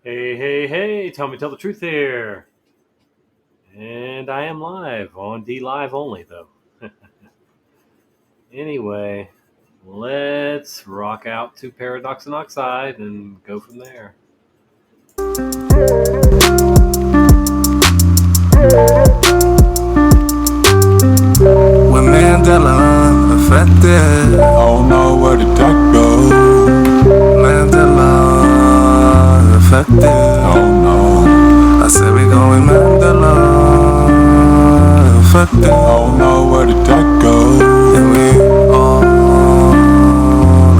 Hey, tell the truth here. And I am live on dlive only, though. Anyway, let's rock out to Paradox and Oxide and go from there. When Mandela affected, I don't know where the duck goes. Mandela affected, I don't know. I said we going Mandela affected, I don't know where the duck goes. And we all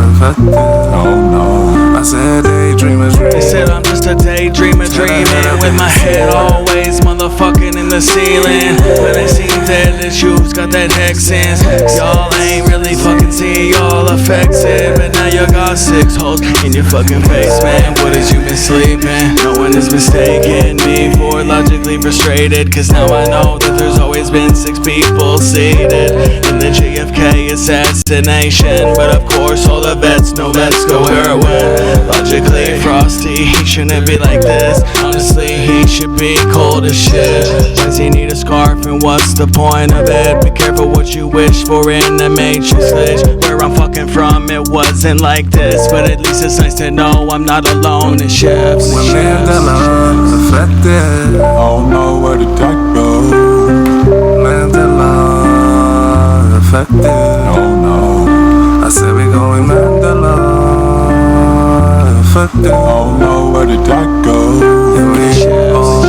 infected, I don't know. I said daydreamers. They said I'm just a daydreamer dreaming with my head always motherfucking in the ceiling. But it seems that the shoes got that Texans. Y'all ain't really fucking seeing y'all affected. But now you got 6 holes in your fucking face, man. What is you been sleeping? No one is mistaken me for logically frustrated. Cause now I know that there's always been 6 people seated in the JFK assassination. But of course all the vets know let's go heroin. Logically frosty, he shouldn't be like this. Honestly, he should be cold as shit. Why does he need a scarf and what's the point of it? Be careful what you wish for in the matrix glitch. Where I'm fucking from, it wasn't like this. But at least it's nice to know I'm not alone in shifts. When Mandela affected, I don't know where the duck goes. Mandela affected, I don't know. I said we going Mandela affected, I don't know where the duck goes. And we all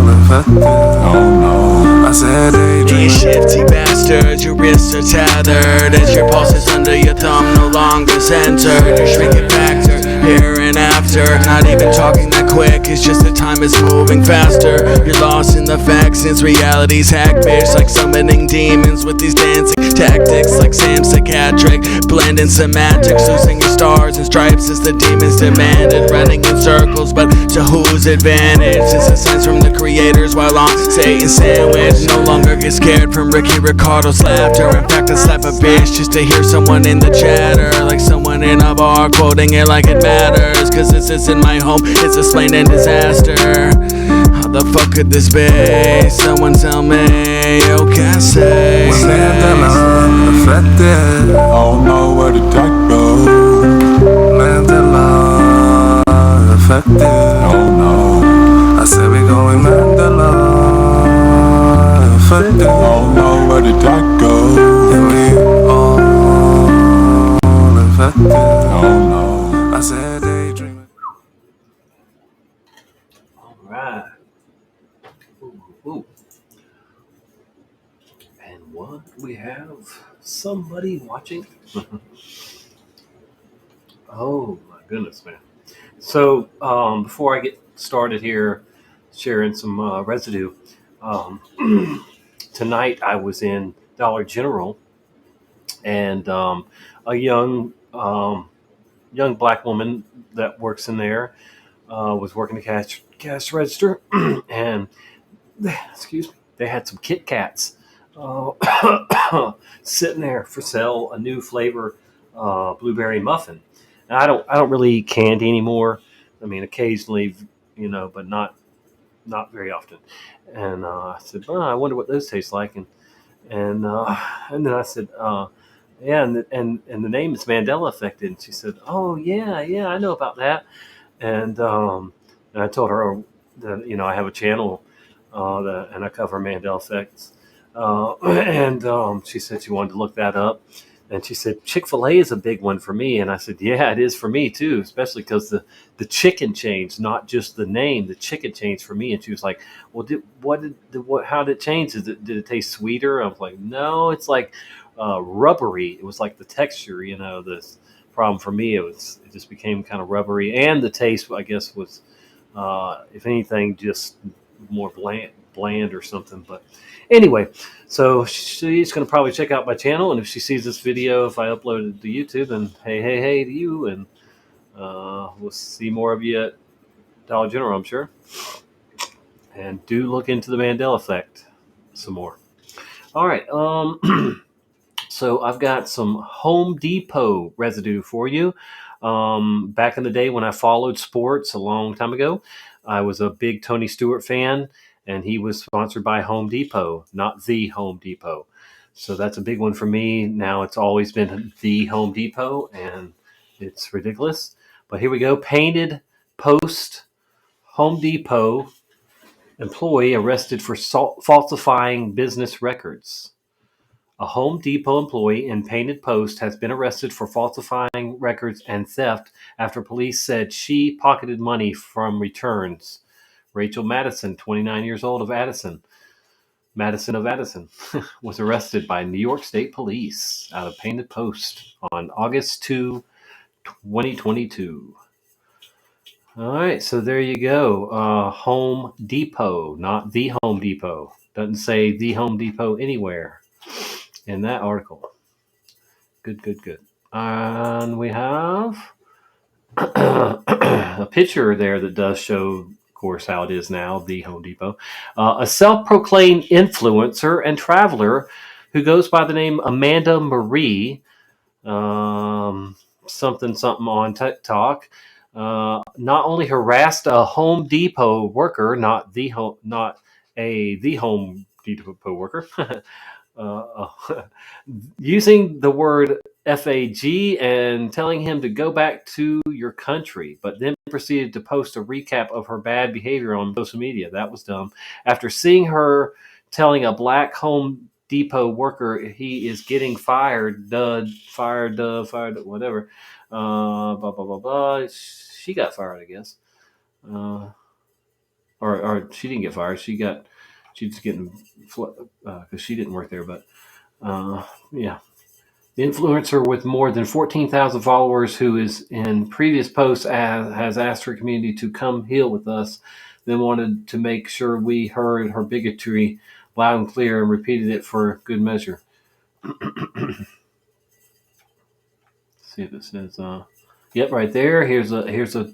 infected, I don't know. I said daydream. You shifty bastards, your wrists are tethered as your pulses under your thumb no longer centered. Your shrinking factor, here and after. Not even talking that quick, it's just that time is moving faster. You're lost in the facts since reality's hack, bitch. Like summoning demons with these dancing tactics. Like Sam Psychiatric, blending semantics. Losing your stars and stripes as the demons demanded. Running in circles, but to whose advantage? It's a sense from the creators while on Satan's sandwich. No longer get scared from Ricky Ricardo's laughter. In fact, I slap a bitch just to hear someone in the chatter. Like someone in a bar quoting it like it matters. Cause this isn't my home, it's a splendid disaster. How the fuck could this be? Someone tell me, you can't say. When Mandela affected, I don't know where the duck goes. Mandela affected, I don't know. I said we going Mandela affected, I don't know where the duck goes. And we all infected, I don't know. I said daydreaming. All right. Ooh. And what? We have somebody watching? Oh, my goodness, man. So, before I get started here, sharing some residue, um, tonight I was in Dollar General, and a young black woman that works in there was working the cash register, and excuse me, they had some Kit Kats sitting there for sale, a new flavor, blueberry muffin. And I don't really eat candy anymore. I mean, occasionally, but not very often. And I said, "Oh, I wonder what those taste like." And then I said, "Yeah," and the name is Mandela Affected. And she said, "Oh yeah, I know about that." And I told her that I have a channel and I cover Mandela effects. And she said she wanted to look that up. And she said, Chick-fil-A is a big one for me. And I said, yeah, it is for me too, especially because the chicken changed, not just the name, the chicken changed for me. And she was like, well, how did it change? Did it taste sweeter? I was like, no, it's like rubbery. It was like the texture, this problem for me. It just became kind of rubbery. And the taste, I guess, was, if anything, just more bland or something. But anyway, so she's going to probably check out my channel, and if she sees this video, if I upload it to YouTube, then hey to you, and we'll see more of you at Dollar General, I'm sure. And do look into the Mandela effect some more. All right, so I've got some Home Depot residue for you. Back in the day when I followed sports a long time ago, I was a big Tony Stewart fan, and he was sponsored by Home Depot, not the Home Depot. So that's a big one for me. Now it's always been the Home Depot, and it's ridiculous. But here we go. Painted Post Home Depot employee arrested for falsifying business records. A Home Depot employee in Painted Post has been arrested for falsifying records and theft after police said she pocketed money from returns. Rachel Madison, 29 years old, of Madison, was arrested by New York State Police out of Painted Post on August 2, 2022. All right, so there you go. Home Depot, not the Home Depot. Doesn't say the Home Depot anywhere in that article. Good. And we have a picture there that does show, of course, how it is now, the Home Depot. A self-proclaimed influencer and traveler who goes by the name Amanda Marie, something on TikTok, not only harassed a Home Depot worker, not the Home Depot worker, using the word FAG and telling him to go back to your country, but then proceeded to post a recap of her bad behavior on social media. That was dumb. After seeing her telling a black Home Depot worker he is getting fired, whatever. Blah, blah, blah, blah. She got fired, I guess. Or she didn't get fired. She's getting, because she didn't work there, but yeah. The influencer with more than 14,000 followers, who is in previous posts has asked her community to come heal with us, then wanted to make sure we heard her bigotry loud and clear and repeated it for good measure. See if it says, yep, right there. Here's a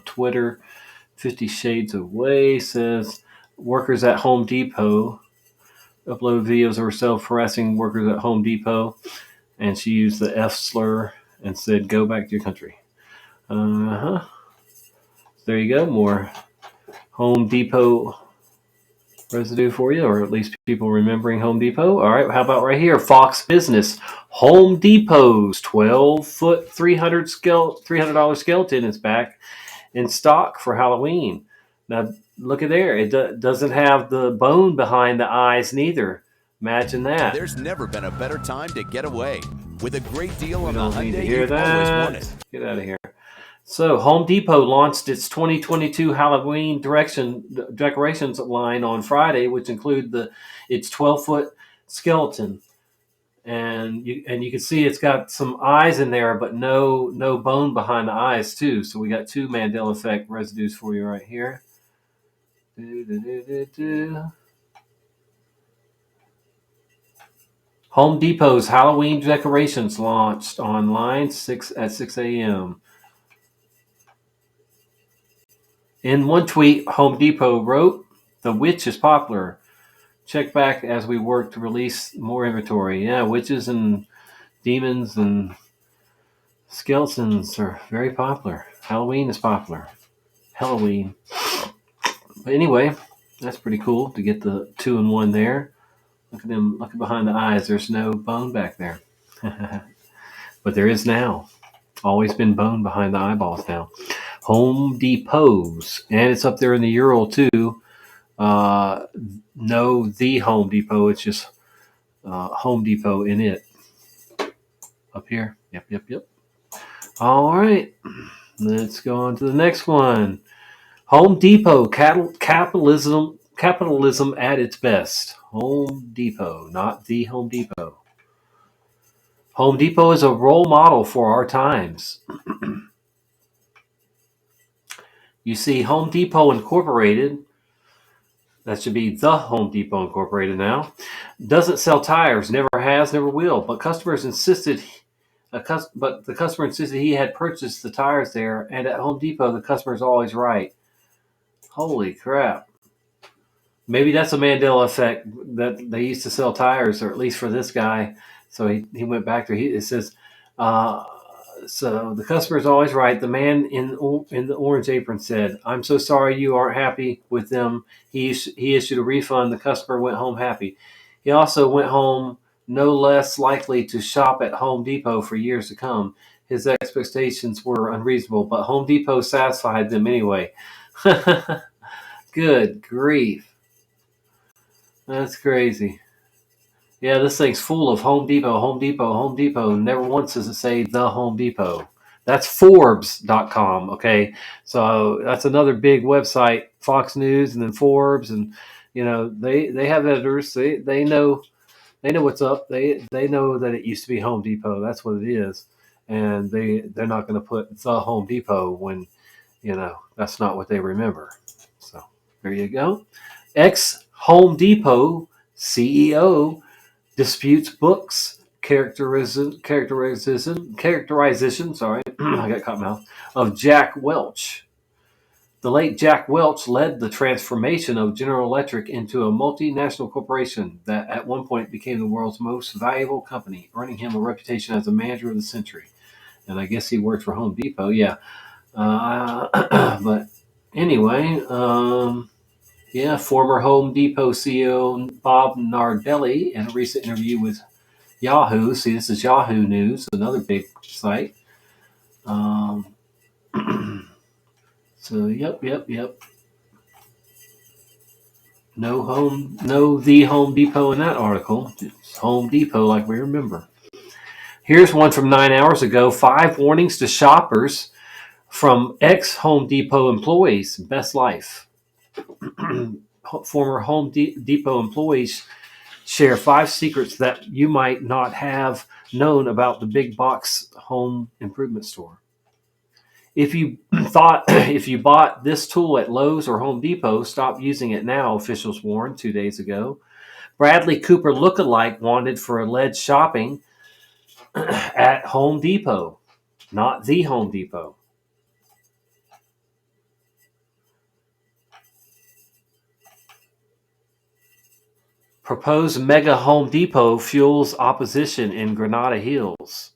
Twitter, 50 Shades of Way says, workers at Home Depot upload videos of herself harassing workers at Home Depot. And she used the F slur and said, go back to your country. There you go. More Home Depot residue for you, or at least people remembering Home Depot. All right, how about right here? Fox Business. Home Depot's 12-foot, $300 skeleton is back in stock for Halloween. Now, look at there. It doesn't have the bone behind the eyes neither. Imagine that. There's never been a better time to get away. With a great deal on a Hyundai you've always wanted. Get out of here. So, Home Depot launched its 2022 Halloween decorations line on Friday, which include its 12-foot skeleton, and you can see it's got some eyes in there, but no bone behind the eyes too. So we got two Mandela effect residues for you right here. Home Depot's Halloween decorations launched online at 6 a.m. In one tweet, Home Depot wrote, "The witch is popular. Check back as we work to release more inventory." Yeah, witches and demons and skeletons are very popular. Halloween is popular. Halloween. But anyway, that's pretty cool to get the 2-in-1 there. Look at them. Look behind the eyes. There's no bone back there. But there is now. Always been bone behind the eyeballs now. Home Depot's. And it's up there in the URL too. No, the Home Depot. It's just Home Depot in it. Up here. Yep. All right. Let's go on to the next one. Home Depot. Capitalism at its best. Home Depot, not the Home Depot. Home Depot is a role model for our times. You see, Home Depot Incorporated, that should be the Home Depot Incorporated now, doesn't sell tires, never has, never will. But the customer insisted he had purchased the tires there, and at Home Depot, the customer is always right. Holy crap. Maybe that's a Mandela effect, that they used to sell tires, or at least for this guy. So he went back there. It says, So the customer is always right. The man in the orange apron said, "I'm so sorry you aren't happy with them." He issued a refund. The customer went home happy. He also went home no less likely to shop at Home Depot for years to come. His expectations were unreasonable, but Home Depot satisfied them anyway. Good grief. That's crazy. Yeah, this thing's full of Home Depot, Home Depot, Home Depot. Never once does it say the Home Depot. That's Forbes.com. Okay. So that's another big website, Fox News and then Forbes. And, they have editors. They know what's up. They know that it used to be Home Depot. That's what it is. And they're not going to put the Home Depot when, that's not what they remember. So there you go. Ex Home Depot CEO disputes books characterization, sorry, I got caught mouth, of Jack Welch. The late Jack Welch led the transformation of General Electric into a multinational corporation that at one point became the world's most valuable company, earning him a reputation as a manager of the century. And I guess he worked for Home Depot, yeah. But anyway, yeah, former Home Depot CEO Bob Nardelli, in a recent interview with Yahoo. See, this is Yahoo News, another big site. So, yep. No the Home Depot in that article. It's Home Depot like we remember. Here's one from 9 hours ago. 5 warnings to shoppers from ex-Home Depot employees. Best life. Former Home Depot employees share 5 secrets that you might not have known about the big box home improvement store. If you bought this tool at Lowe's or Home Depot, stop using it now, officials warned 2 days ago. Bradley Cooper lookalike wanted for alleged shopping at Home Depot, not the Home Depot. Proposed mega Home Depot fuels opposition in Granada Hills.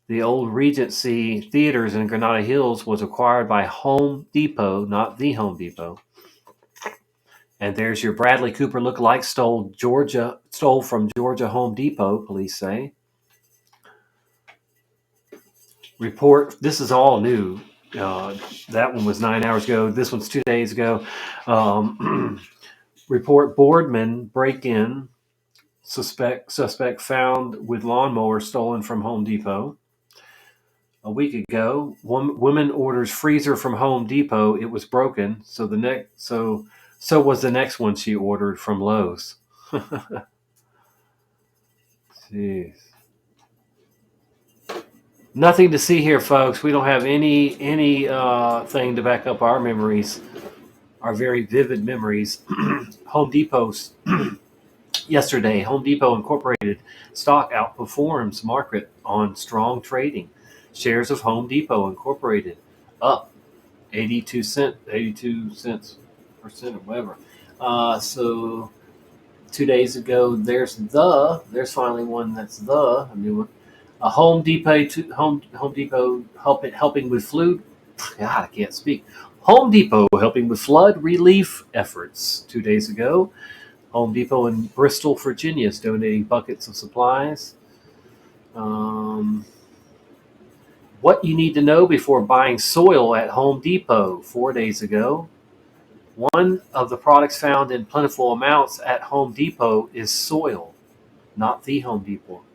The old Regency Theaters in Granada Hills was acquired by Home Depot, not the Home Depot. And there's your Bradley Cooper lookalike stole from Georgia Home Depot, police say. Report, this is all new. That one was 9 hours ago. This one's 2 days ago. Report Boardman break-in. Suspect found with lawnmower stolen from Home Depot. A week ago, woman orders freezer from Home Depot. It was broken, so was the next one she ordered from Lowe's. Jeez. Nothing to see here, folks. We don't have any thing to back up our memories, our very vivid memories. Home Depot's yesterday, Home Depot Incorporated stock outperforms market on strong trading. Shares of Home Depot Incorporated up 82 cents percent or whatever. So 2 days ago, there's finally one that's a new one. A Home Depot helping with flood. God, I can't speak. Home Depot helping with flood relief efforts 2 days ago. Home Depot in Bristol, Virginia is donating buckets of supplies. What you need to know before buying soil at Home Depot 4 days ago. One of the products found in plentiful amounts at Home Depot is soil, not the Home Depot.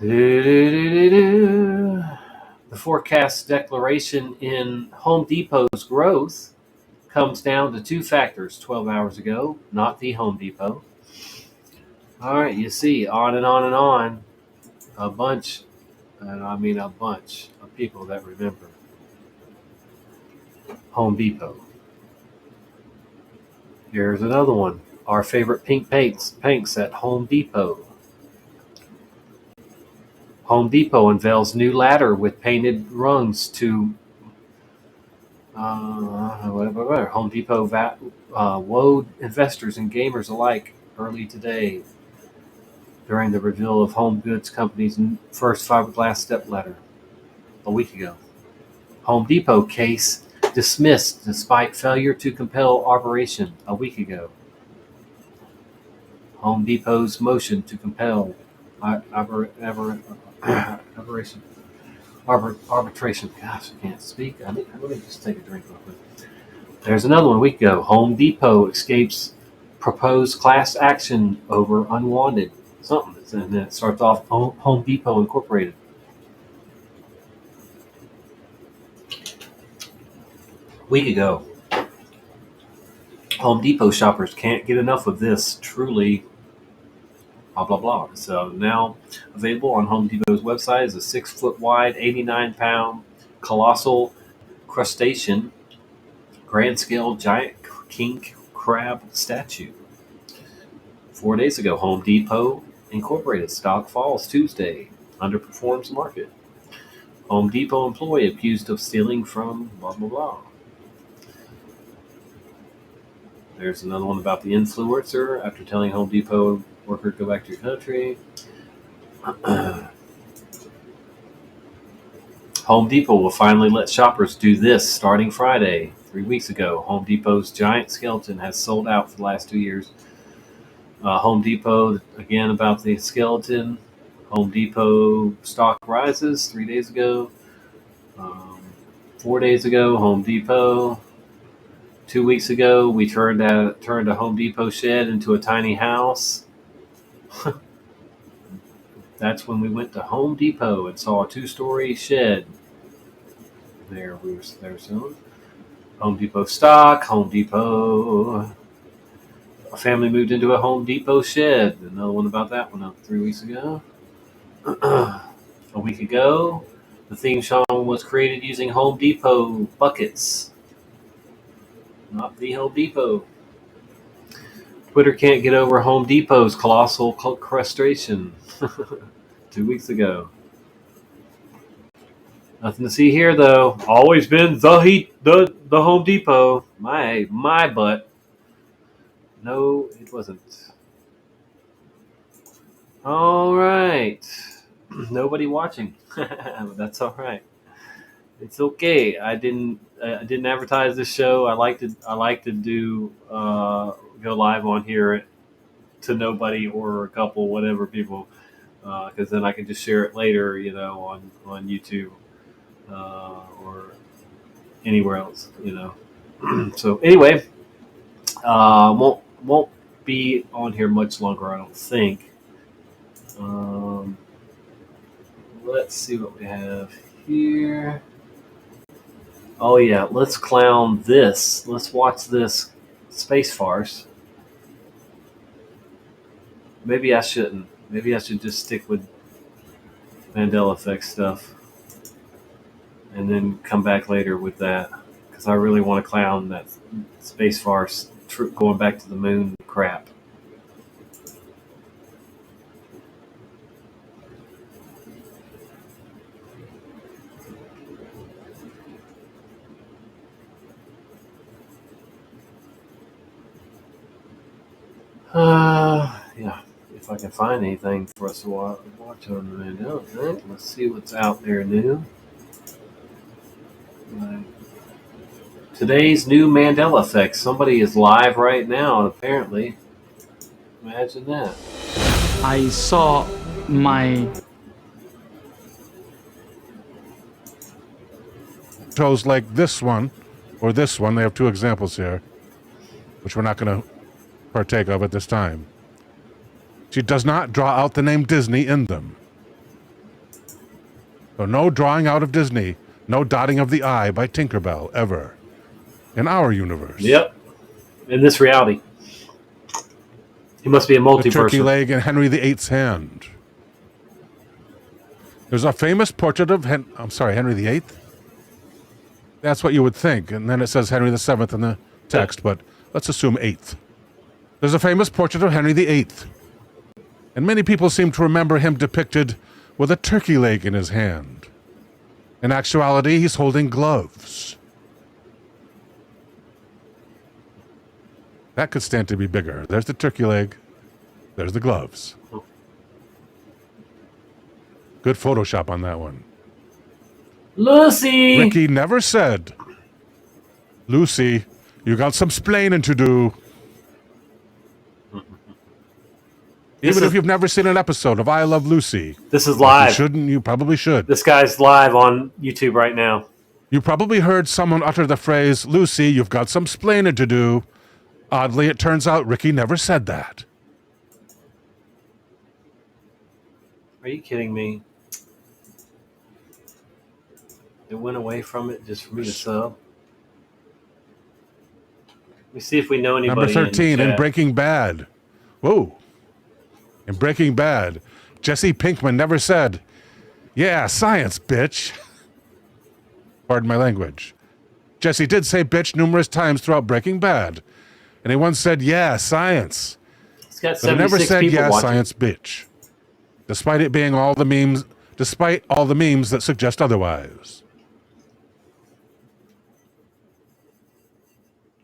The forecast declaration in Home Depot's growth comes down to 2 factors 12 hours ago, not the Home Depot. All right, you see, on and on and on. A bunch, and I mean a bunch of people that remember Home Depot. Here's another one. Our favorite pink paints at Home Depot. Home Depot unveils new ladder with painted rungs to Home Depot wowed investors and gamers alike early today. during the reveal of Home Goods Company's first fiberglass stepladder a week ago. Home Depot case dismissed despite failure to compel arbitration a week ago. Home Depot's motion to compel arbitration. Arbitration. Gosh, I can't speak. Let me just take a drink real quick. There's another one a week ago. Home Depot escapes proposed class action over unwanted something. And then it starts off Home Depot Incorporated. A week ago. Home Depot shoppers can't get enough of this truly blah blah blah. So now available on Home Depot's website is a 6-foot wide, 89-pound colossal crustacean grand scale giant king crab statue. 4 days ago, Home Depot Incorporated stock falls Tuesday, underperforms market. Home Depot employee accused of stealing from blah blah blah. There's another one about the influencer after telling Home Depot worker go back to your country. Home Depot will finally let shoppers do this starting Friday. 3 weeks ago, Home Depot's giant skeleton has sold out for the last 2 years. Home Depot, again about the skeleton. Home Depot stock rises 3 days ago. 4 days ago, Home Depot. 2 weeks ago, we turned a Home Depot shed into a tiny house. That's when we went to Home Depot and saw a 2-story shed. There we were there soon. Home Depot stock, Home Depot. A family moved into a Home Depot shed. Another one about that one 3 weeks ago. A week ago, the theme song was created using Home Depot buckets. Not the Home Depot. Twitter can't get over Home Depot's colossal crustacean. 2 weeks ago. Nothing to see here though. Always been the Home Depot. My butt. No, it wasn't. All right. Nobody watching. But that's all right. It's okay. I didn't advertise this show. I like to do go live on here to nobody or a couple, whatever people, because then I can just share it later, on YouTube or anywhere else, So anyway, won't be on here much longer, I don't think. Let's see what we have here. Oh yeah, let's clown this. Let's watch this space farce. Maybe I shouldn't. Maybe I should just stick with Mandela effect stuff and then come back later with that, because I really want to clown that space farce going back to the moon crap. Yeah, if I can find anything for us to watch on the Mandela effect. Let's see what's out there new. Today's new Mandela effect. Somebody is live right now, apparently. Imagine that. I saw my shows like this one or this one. They have 2 examples here, which we're not going to partake of at this time. She does not draw out the name Disney in them. So no drawing out of Disney, no dotting of the I by Tinkerbell ever in our universe. Yep. In this reality. He must be a multiverse. The turkey leg in Henry VIII's hand. There's a famous portrait of Henry VIII. That's what you would think, and then it says Henry VII in the text, but let's assume 8th. There's a famous portrait of Henry VIII, and many people seem to remember him depicted with a turkey leg in his hand. In actuality, he's holding gloves. That could stand to be bigger. There's the turkey leg. There's the gloves. Good Photoshop on that one. Lucy! Ricky never said, Lucy, you got some splaining to do. Even if you've never seen an episode of I Love Lucy. This is live. You shouldn't, you probably should. This guy's live on YouTube right now. You probably heard someone utter the phrase, Lucy, you've got some splaining to do. Oddly, it turns out Ricky never said that. Are you kidding me? It went away from it just for me to sub. Let me see if we know anybody. Number 13 in in Breaking Bad. Whoa. In Breaking Bad, Jesse Pinkman never said, yeah, science, bitch. Pardon my language. Jesse did say bitch numerous times throughout Breaking Bad. And he once said, yeah, science. He's got 76 but he never said, people yeah, watching. science, bitch. Despite it being all the memes, despite all the memes that suggest otherwise.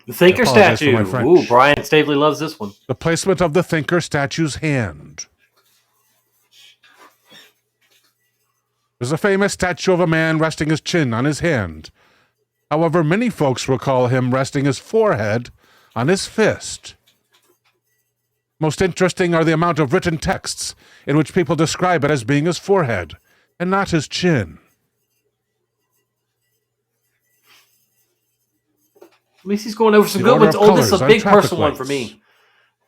The Thinker apologize for statue. my French. Ooh, Brian Stavely loves this one. The placement of the Thinker statue's hand. There's a famous statue of a man resting his chin on his hand. However, many folks recall him resting his forehead on his fist. Most interesting are the amount of written texts in which people describe it as being his forehead and not his chin. At least he's going over some The good order ones. of Oh, this is a colors on big traffic personal one for lights. me.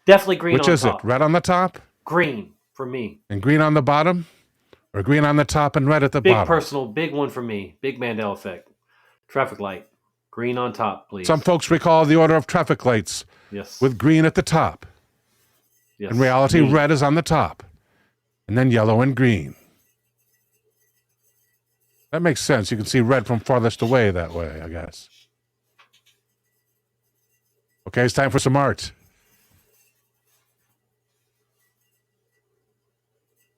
Definitely green Which on is top. it? Red on the top Green for me. and green on the bottom? Or green on the top and red at the Big bottom? personal, big one for me. Big Mandela effect. Traffic light. Green on top, please. Some folks recall the order of traffic lights Yes. with green at the top. Yes. In reality, Me. red is on the top, and then yellow and green. That makes sense. You can see red from farthest away that way, I guess. Okay, it's time for some art.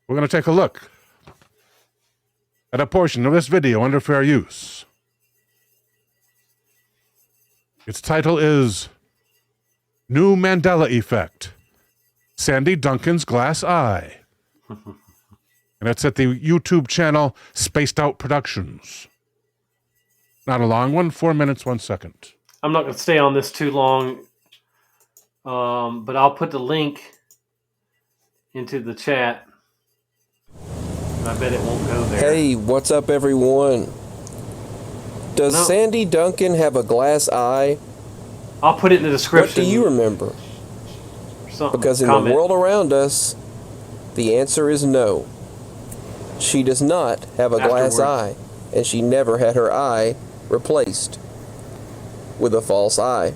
We're going to take a look at a portion of this video under fair use. Its title is New Mandela Effect, Sandy Duncan's Glass Eye. And it's at the YouTube channel Spaced Out Productions. Not a long one, 4 minutes, 1 second. I'm not going to stay on this too long, but I'll put the link into the chat. I bet it won't go there. Hey, what's up, everyone? Does No. Sandy Duncan have a glass eye? I'll put it in the What description. do you remember? or something. Because in Comment. the world around us, the answer is no. She does not have a glass Afterwards. eye, and she never had her eye replaced with a false eye.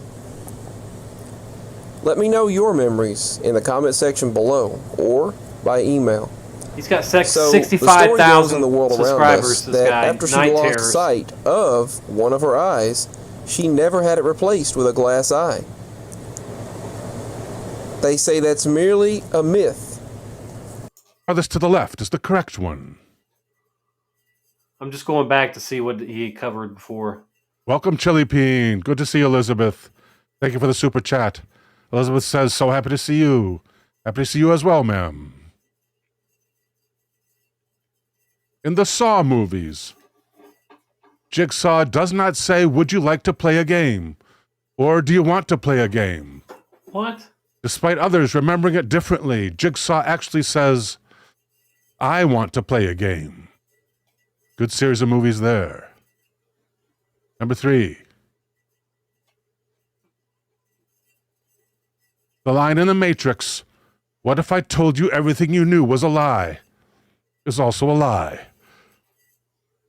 Let me know your memories in the comment section below or by email. He's got So, the story goes 65,000 in the world around subscribers, us this that guy. after she Night lost terrors. sight of one of her eyes, she never had it replaced with a glass eye. They say that's merely a myth. Farthest to the left is the correct one. I'm just going back to see what he covered before. Welcome, Chili Peen. Good to see you, Elizabeth. Thank you for the super chat. Elizabeth says, so happy to see you. Happy to see you as well, ma'am. In the Saw movies, Jigsaw does not say, would you like to play a game? Or do you want to play a game? What? Despite others remembering it differently, Jigsaw actually says, I want to play a game. Good series of movies there. Number 3. The line in The Matrix, what if I told you everything you knew was a lie, is also a lie.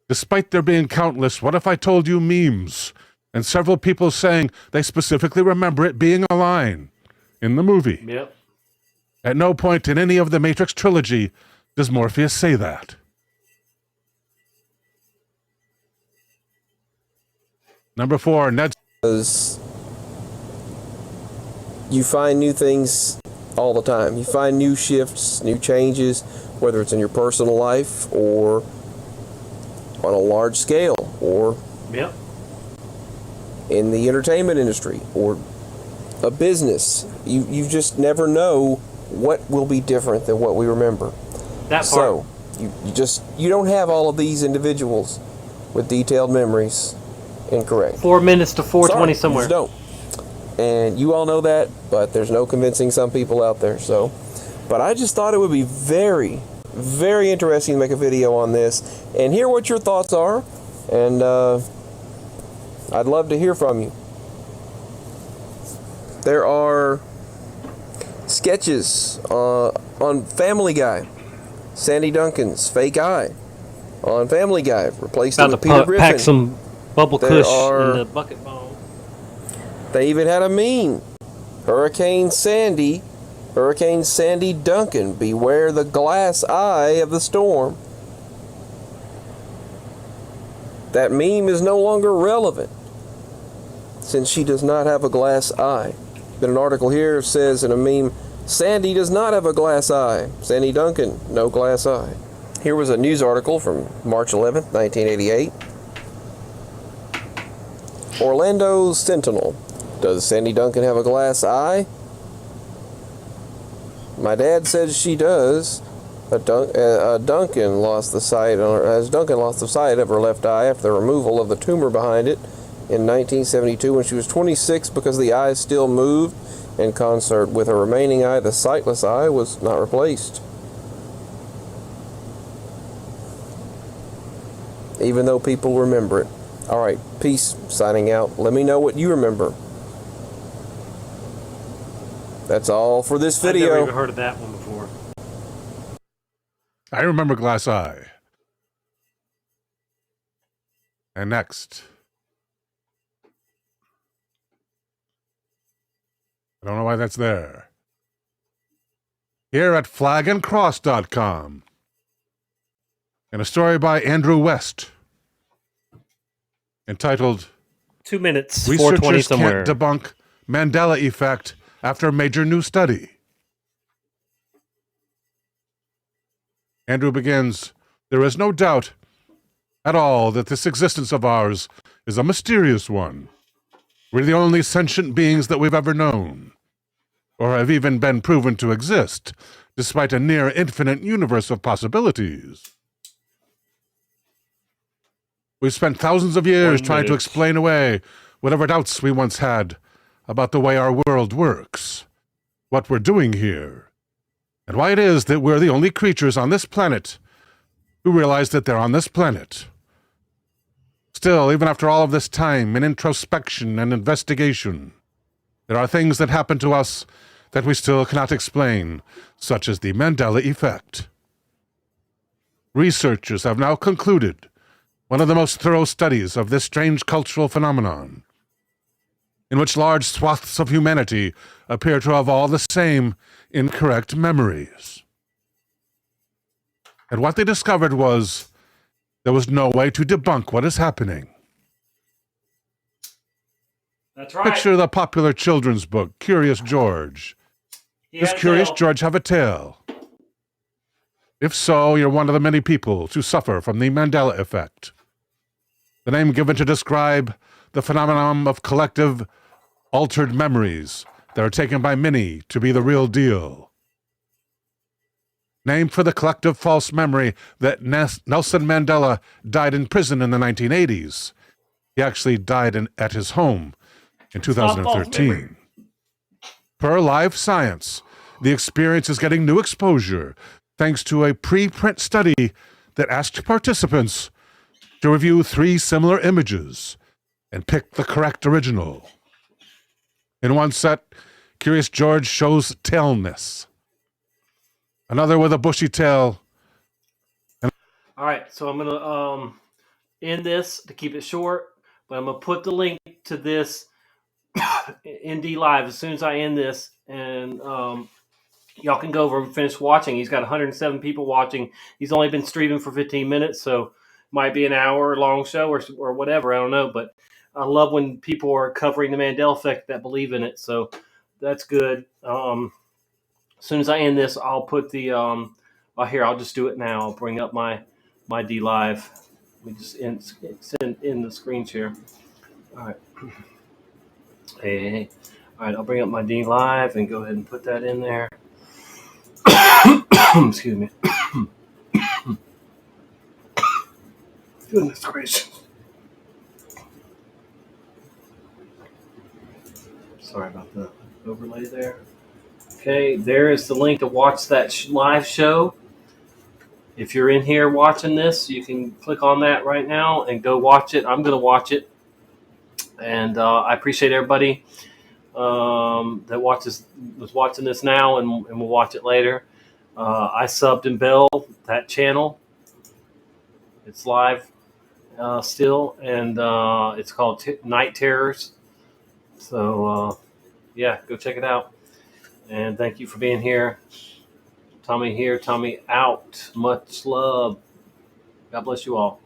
Despite there being countless what if I told you memes, and several people saying they specifically remember it being a line in the movie. Yep. At no point in any of the Matrix trilogy does Morpheus say that. Number 4, Ned. Because you find new things all the time. You find new shifts, new changes, whether it's in your personal life or on a large scale or Yep. in the entertainment industry or a business. You just never know what will be different than what we remember. That part. So, You don't have all of these individuals with detailed memories incorrect. 4 minutes to 4:20 somewhere. You just don't. And you all know that, but there's no convincing some people out there. So, but I just thought it would be very, very interesting to make a video on this and hear what your thoughts are. And I'd love to hear from you. There are sketches on Family Guy. Sandy Duncan's fake eye on Family Guy, replaced it with Peter Griffin. Pack some bubble kush in the bucket bomb. They even had a meme. Hurricane Sandy Duncan, beware the glass eye of the storm. That meme is no longer relevant since she does not have a glass eye. But an article here says in a meme, Sandy does not have a glass eye. Sandy Duncan, no glass eye. Here was a news article from March 11th, 1988. Orlando Sentinel. Does Sandy Duncan have a glass eye? My dad says she does. Duncan lost the sight of her left eye after the removal of the tumor behind it in 1972 when she was 26 because the eye still moved. In concert with her remaining eye, the sightless eye was not replaced. Even though people remember it. All right, peace, signing out. Let me know what you remember. That's all for this video. I've never even heard of that one before. I remember glass eye. And next. I don't know why that's there. Here at flagandcross.com. And a story by Andrew West. Entitled 2 minutes, 4:20 Researchers somewhere. Can't Debunk Mandela Effect After Major New Study. Andrew begins, there is no doubt at all that this existence of ours is a mysterious one. We're the only sentient beings that we've ever known, or have even been proven to exist, despite a near infinite universe of possibilities. We've spent thousands of years trying to explain away whatever doubts we once had about the way our world works, what we're doing here, and why it is that we're the only creatures on this planet who realize that they're on this planet. Still, even after all of this time and introspection and investigation, there are things that happen to us that we still cannot explain, such as the Mandela effect. Researchers have now concluded one of the most thorough studies of this strange cultural phenomenon, in which large swaths of humanity appear to have all the same incorrect memories. And what they discovered was there was no way to debunk what is happening. That's right. Picture the popular children's book, Curious George. Does Curious George have a tail? If so, you're one of the many people to suffer from the Mandela effect, the name given to describe the phenomenon of collective altered memories that are taken by many to be the real deal. Named for the collective false memory that Nelson Mandela died in prison in the 1980s. He actually died at his home in 2013. Per Live Science, the experience is getting new exposure thanks to a preprint study that asked participants to review 3 similar images and pick the correct original. In one set, Curious George shows tailness. Another with a bushy tail. All right, so I'm going to end this to keep it short, but I'm going to put the link to this in dlive as soon as I end this, and y'all can go over and finish watching. He's got 107 people watching. He's only been streaming for 15 minutes, so might be an hour-long show or whatever. I don't know, but I love when people are covering the Mandela effect that believe in it, so that's good. As soon as I end this, I'll put the here. I'll just do it now. I'll bring up my dlive. Let me just send in the screen share. All right. Hey. All right. I'll bring up my dlive and go ahead and put that in there. Excuse me. Goodness gracious. Sorry about the overlay there. Okay, there is the link to watch that live show. If you're in here watching this, you can click on that right now and go watch it. I'm going to watch it. And I appreciate everybody that was watching this now and will watch it later. I subbed and Bell that channel. It's live still, and it's called Night Terrors. So yeah, go check it out. And thank you for being here. Tommy here, Tommy out. Much love. God bless you all.